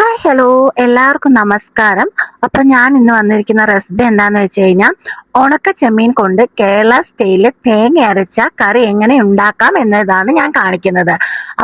Hi hello എല്ലാവർക്കും നമസ്കാരം. അപ്പം ഞാൻ ഇന്ന് വന്നിരിക്കുന്ന റെസിപ്പി എന്താണെന്ന് വെച്ച് കഴിഞ്ഞാൽ ഉണക്ക ചെമ്മീൻ കൊണ്ട് കേരള സ്റ്റൈലിൽ തേങ്ങ അരച്ച കറി എങ്ങനെ ഉണ്ടാക്കാം എന്നതാണ് ഞാൻ കാണിക്കുന്നത്.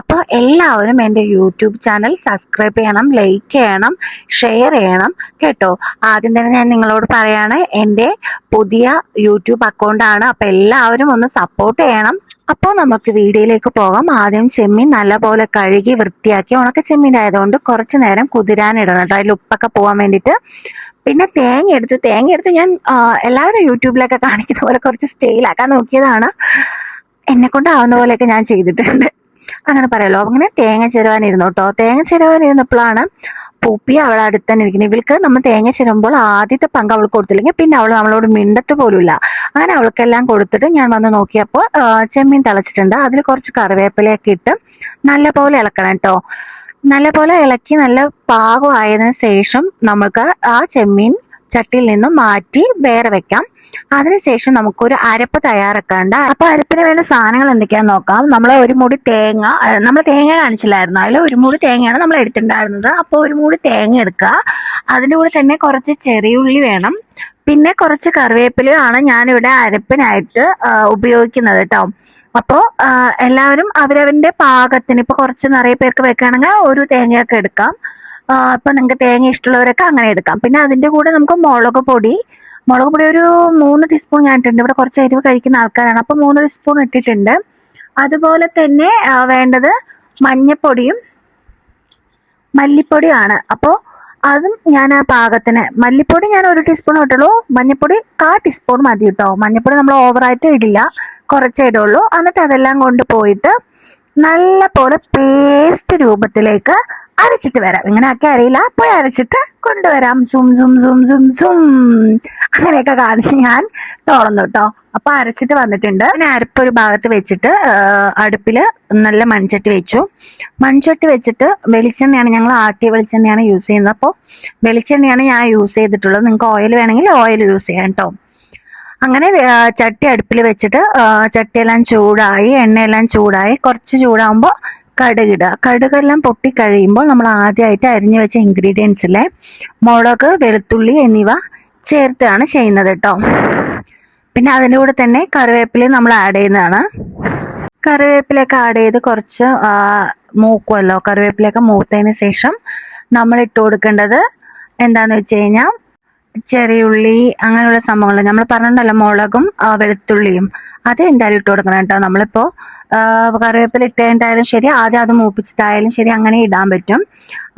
അപ്പോൾ എല്ലാവരും എൻ്റെ യൂട്യൂബ് ചാനൽ സബ്സ്ക്രൈബ് ചെയ്യണം, ലൈക്ക് ചെയ്യണം, ഷെയർ ചെയ്യണം കേട്ടോ. ആദ്യം തന്നെ ഞാൻ നിങ്ങളോട് പറയാണ്, എൻ്റെ പുതിയ യൂട്യൂബ് അക്കൗണ്ടാണ്. അപ്പോൾ എല്ലാവരും ഒന്ന് സപ്പോർട്ട് ചെയ്യണം. അപ്പോൾ നമുക്ക് വീഡിയോയിലേക്ക് പോകാം. ആദ്യം ചെമ്മീൻ നല്ലപോലെ കഴുകി വൃത്തിയാക്കി, ഉണക്ക ചെമ്മീൻ ആയതുകൊണ്ട് കുറച്ച് നേരം കുതിരാനിടണം കേട്ടോ, അതിൽ ഉപ്പൊക്കെ പോകാൻ വേണ്ടിയിട്ട്. പിന്നെ തേങ്ങ എടുത്ത് ഞാൻ എല്ലാവരും യൂട്യൂബിലൊക്കെ കാണിക്കുന്ന പോലെ കുറച്ച് സ്റ്റൈലാക്കാൻ നോക്കിയതാണ്. എന്നെ കൊണ്ടാവുന്ന പോലെയൊക്കെ ഞാൻ ചെയ്തിട്ടുണ്ട്, അങ്ങനെ പറയാലോ. അങ്ങനെ തേങ്ങ ചിരവാനിരുന്നു കേട്ടോ. തേങ്ങ ചിരവാനിരുന്നപ്പോഴാണ് പൂപ്പി അവളെ അടുത്ത് തന്നെ ഇരിക്കുന്നത്. ഇവൾക്ക് നമ്മൾ തേങ്ങ ചിരുമ്പോൾ ആദ്യത്തെ പങ്ക് അവൾക്ക് കൊടുത്തില്ലെങ്കിൽ പിന്നെ അവൾ നമ്മളോട് മിണ്ടത്ത് പോലുമില്ല. അങ്ങനെ അവൾക്കെല്ലാം കൊടുത്തിട്ട് ഞാൻ വന്ന് നോക്കിയപ്പോൾ ചെമ്മീൻ തിളച്ചിട്ടുണ്ട്. അതിൽ കുറച്ച് കറിവേപ്പിലയൊക്കെ ഇട്ട് നല്ലപോലെ ഇളക്കണം കേട്ടോ. നല്ലപോലെ ഇളക്കി നല്ല പാകമായതിനു ശേഷം നമുക്ക് ആ ചെമ്മീൻ ചട്ടിയിൽ നിന്നും മാറ്റി വേറെ വെക്കാം. അതിനുശേഷം നമുക്കൊരു അരപ്പ് തയ്യാറാക്കാണ്ട്. അപ്പൊ അരപ്പിന് വേണ്ട സാധനങ്ങൾ എന്തൊക്കെയാന്ന് നോക്കാം. നമ്മൾ ഒരു മുടി തേങ്ങ, നമ്മൾ തേങ്ങ കാണിച്ചില്ലായിരുന്നു, അതിൽ ഒരു മുടി തേങ്ങയാണ് നമ്മൾ എടുത്തിട്ടുണ്ടായിരുന്നത്. അപ്പോൾ ഒരു മുടി തേങ്ങ എടുക്കുക. അതിൻ്റെ കൂടെ തന്നെ കുറച്ച് ചെറിയുള്ളി വേണം, പിന്നെ കുറച്ച് കറിവേപ്പിലയാണ് ഞാനിവിടെ അരപ്പിനായിട്ട് ഉപയോഗിക്കുന്നത് കേട്ടോ. അപ്പോൾ എല്ലാവരും അവരവന്റെ പാകത്തിന്, ഇപ്പൊ കുറച്ച് നിറയെ പേർക്ക് വെക്കുകയാണെങ്കിൽ ഒരു തേങ്ങയൊക്കെ എടുക്കാം. ഇപ്പൊ നിങ്ങൾക്ക് തേങ്ങ ഇഷ്ടമുള്ളവരൊക്കെ അങ്ങനെ എടുക്കാം. പിന്നെ അതിൻ്റെ കൂടെ നമുക്ക് മുളക് പൊടി ഒരു 3 ടീസ്പൂൺ ഞാൻ ഇട്ടിട്ടുണ്ട്. ഇവിടെ കുറച്ച് എരിവ് കഴിക്കുന്ന ആൾക്കാരാണ്, അപ്പോൾ 3 ടീസ്പൂൺ ഇട്ടിട്ടുണ്ട്. അതുപോലെ തന്നെ വേണ്ടത് മഞ്ഞപ്പൊടിയും മല്ലിപ്പൊടിയാണ്. അപ്പോൾ അതും ഞാൻ ആ പാകത്തിന്, മല്ലിപ്പൊടി ഞാൻ 1 ടീസ്പൂൺ ഇട്ടുള്ളൂ, മഞ്ഞപ്പൊടി 1/4 ടീസ്പൂൺ മതി കേട്ടോ. മഞ്ഞപ്പൊടി നമ്മൾ ഓവറായിട്ട് ഇടില്ല, കുറച്ചേ ഇടുള്ളൂ. എന്നിട്ട് അതെല്ലാം കൊണ്ടുപോയിട്ട് നല്ല പോലെ പേസ്റ്റ് രൂപത്തിലേക്ക് അരച്ചിട്ട് വരാം. ഇങ്ങനെ ആക്കി അറിയില്ല, പോയി അരച്ചിട്ട് കൊണ്ടുവരാം. സും സും സും സും സും അങ്ങനെയൊക്കെ കാണിച്ച് ഞാൻ തുറന്നു കേട്ടോ. അപ്പൊ അരച്ചിട്ട് വന്നിട്ടുണ്ട്. പിന്നെ അരപ്പൊരു ഭാഗത്ത് വെച്ചിട്ട് അടുപ്പിൽ നല്ല മൺചട്ടി വെച്ചു. മൺചട്ടി വെച്ചിട്ട് വെളിച്ചെണ്ണയാണ്, ഞങ്ങൾ ആട്ടിയ വെളിച്ചെണ്ണയാണ് യൂസ് ചെയ്യുന്നത്. അപ്പോൾ വെളിച്ചെണ്ണയാണ് ഞാൻ യൂസ് ചെയ്തിട്ടുള്ളത്. നിങ്ങൾക്ക് ഓയിൽ വേണമെങ്കിൽ ഓയിൽ യൂസ് ചെയ്യാം കേട്ടോ. അങ്ങനെ ചട്ടി അടുപ്പിൽ വെച്ചിട്ട് ചട്ടിയെല്ലാം ചൂടായി, എണ്ണയെല്ലാം ചൂടായി, കുറച്ച് ചൂടാകുമ്പോൾ കടുകിടുക. കടുകെല്ലാം പൊട്ടി കഴിയുമ്പോൾ നമ്മൾ ആദ്യമായിട്ട് അരിഞ്ഞു വെച്ച ഇൻഗ്രീഡിയൻസിലെ മുളക്, വെളുത്തുള്ളി എന്നിവ ചേർത്താണ് ചെയ്യുന്നത് കേട്ടോ. പിന്നെ അതിൻ്റെ കൂടെ തന്നെ കറിവേപ്പില നമ്മൾ ആഡ് ചെയ്യുന്നതാണ്. കറിവേപ്പിലയൊക്കെ ആഡ് ചെയ്ത് കുറച്ച് മൂക്കുമല്ലോ. കറിവേപ്പിലയൊക്കെ മൂത്തതിന് ശേഷം നമ്മൾ ഇട്ട് കൊടുക്കേണ്ടത് എന്താണെന്ന് വെച്ച് കഴിഞ്ഞാൽ ചെറിയുള്ളി, അങ്ങനെയുള്ള സംഭവങ്ങൾ നമ്മൾ പറഞ്ഞിട്ടുണ്ടല്ലോ, മുളകും വെളുത്തുള്ളിയും, അത് എന്തായാലും ഇട്ട് കൊടുക്കണം കേട്ടോ. നമ്മളിപ്പോൾ കറിവേപ്പില ഇട്ടതിൻ്റെയായാലും ശരി, ആദ്യം അത് മൂപ്പിച്ചിട്ടായാലും ശരി, അങ്ങനെ ഇടാൻ പറ്റും.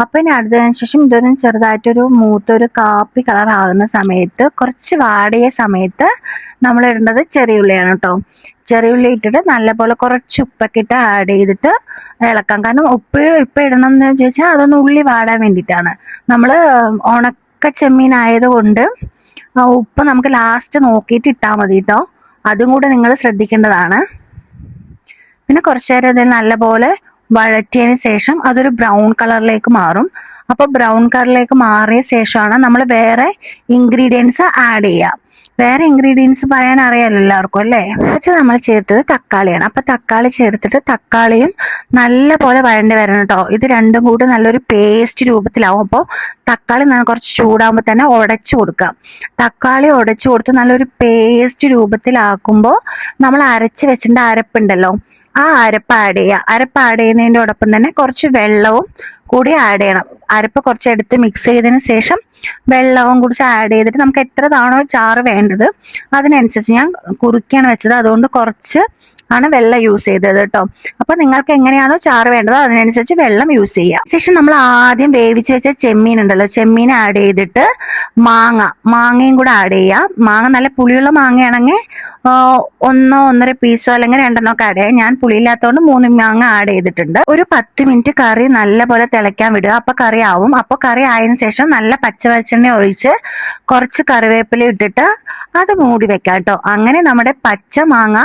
അപ്പം ഇനി അടുത്തതിന് ശേഷം ഇതൊരു ചെറുതായിട്ടൊരു മൂത്തൊരു കാപ്പി കളർ ആകുന്ന സമയത്ത്, കുറച്ച് വാടിയ സമയത്ത് നമ്മൾ ഇടേണ്ടത് ചെറിയുള്ളിയാണ് കേട്ടോ. ചെറിയുള്ളി ഇട്ടിട്ട് നല്ലപോലെ കുറച്ച് ഉപ്പൊക്കെ ഇട്ട് ആഡ് ചെയ്തിട്ട് ഇളക്കാം. കാരണം ഉപ്പ് ഇപ്പം ഇടണം എന്ന് ചോദിച്ചാൽ അതൊന്ന് ഉള്ളി വാടാൻ വേണ്ടിയിട്ടാണ്. നമ്മൾ ഉണക്ക ചെമ്മീൻ ആയതുകൊണ്ട് ഉപ്പ് നമുക്ക് ലാസ്റ്റ് നോക്കിയിട്ട് ഇട്ടാൽ മതി കേട്ടോ. അതും കൂടെ നിങ്ങൾ ശ്രദ്ധിക്കേണ്ടതാണ്. പിന്നെ കുറച്ചു നേരം ഇതിൽ നല്ലപോലെ വഴറ്റിയതിന് ശേഷം അതൊരു ബ്രൗൺ കളറിലേക്ക് മാറും. അപ്പോൾ ബ്രൗൺ കളറിലേക്ക് മാറിയ ശേഷമാണ് നമ്മൾ വേറെ ഇൻഗ്രീഡിയൻസ് ആഡ് ചെയ്യുക. വേറെ ഇൻഗ്രീഡിയൻസ് പറയാൻ അറിയാമല്ലോ എല്ലാവർക്കും അല്ലേ. അടുത്ത് നമ്മൾ ചേർത്തത് തക്കാളിയാണ്. അപ്പം തക്കാളി ചേർത്തിട്ട് തക്കാളിയും നല്ല പോലെ വഴണ്ടി വരണം കേട്ടോ. ഇത് രണ്ടും കൂടി നല്ലൊരു പേസ്റ്റ് രൂപത്തിലാവും. അപ്പോൾ തക്കാളി കുറച്ച് ചൂടാകുമ്പോൾ തന്നെ ഉടച്ചു കൊടുക്കാം. തക്കാളി ഉടച്ചു കൊടുത്ത് നല്ലൊരു പേസ്റ്റ് രൂപത്തിലാക്കുമ്പോൾ നമ്മൾ അരച്ച് വെച്ചിട്ട് അരപ്പുണ്ടല്ലോ, ആ അരപ്പ് ആഡ് ചെയ്യുക. അരപ്പ് ആഡ് ചെയ്യുന്നതിൻ്റെയോടൊപ്പം തന്നെ കുറച്ച് വെള്ളവും കൂടി ആഡ് ചെയ്യണം. അരപ്പ് കുറച്ച് എടുത്ത് മിക്സ് ചെയ്തതിന് ശേഷം വെള്ളവും കുറിച്ച് ആഡ് ചെയ്തിട്ട് നമുക്ക് എത്ര തവണ ചാറ് വേണ്ടത് അതിനനുസരിച്ച്, ഞാൻ കുറുക്കിയാണ് വെച്ചത് അതുകൊണ്ട് കുറച്ച് ആണ് വെള്ളം യൂസ് ചെയ്തത് കേട്ടോ. അപ്പൊ നിങ്ങൾക്ക് എങ്ങനെയാണോ ചാറ് വേണ്ടത് അതിനനുസരിച്ച് വെള്ളം യൂസ് ചെയ്യുക. ശേഷം നമ്മൾ ആദ്യം വേവിച്ച് വെച്ച ചെമ്മീൻ ഉണ്ടല്ലോ, ചെമ്മീൻ ആഡ് ചെയ്തിട്ട് മാങ്ങയും കൂടെ ആഡ് ചെയ്യുക. മാങ്ങ നല്ല പുളിയുള്ള മാങ്ങയാണെങ്കിൽ 1-1.5 പീസോ അല്ലെങ്കിൽ 2 ഒക്കെ ആഡ് ചെയ്യാം. ഞാൻ പുളിയില്ലാത്തതുകൊണ്ട് 3 മാങ്ങ ആഡ് ചെയ്തിട്ടുണ്ട്. ഒരു 10 മിനിറ്റ് കറി നല്ലപോലെ തിളയ്ക്കാൻ വിടുക. അപ്പൊ കറി ആവും. അപ്പോൾ കറി ആയതിനു ശേഷം നല്ല പച്ചവെളിച്ചെണ്ണ ഒഴിച്ച് കുറച്ച് കറിവേപ്പില ഇട്ടിട്ട് അത് മൂടി വെക്കാം കേട്ടോ. അങ്ങനെ നമ്മുടെ പച്ച മാങ്ങ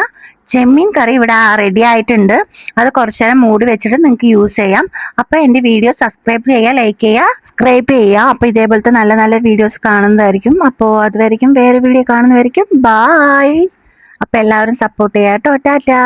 ചെമ്മീൻ കറി ഇവിടെ റെഡി ആയിട്ടുണ്ട്. അത് കുറച്ചു നേരം മൂടി വെച്ചിട്ട് നിങ്ങൾക്ക് യൂസ് ചെയ്യാം. അപ്പോൾ എൻ്റെ വീഡിയോ സബ്സ്ക്രൈബ് ചെയ്യുക, ലൈക്ക് ചെയ്യുക, സബ്സ്ക്രൈബ് ചെയ്യുക. അപ്പോൾ ഇതേപോലത്തെ നല്ല നല്ല വീഡിയോസ് കാണുന്നതായിരിക്കും. അപ്പോൾ അതുവരെയും വേറെ വീഡിയോ കാണുന്നതായിരിക്കും. ബായ്. അപ്പോൾ എല്ലാവരും സപ്പോർട്ട് ചെയ്യാം കേട്ടോ. ടാറ്റാ.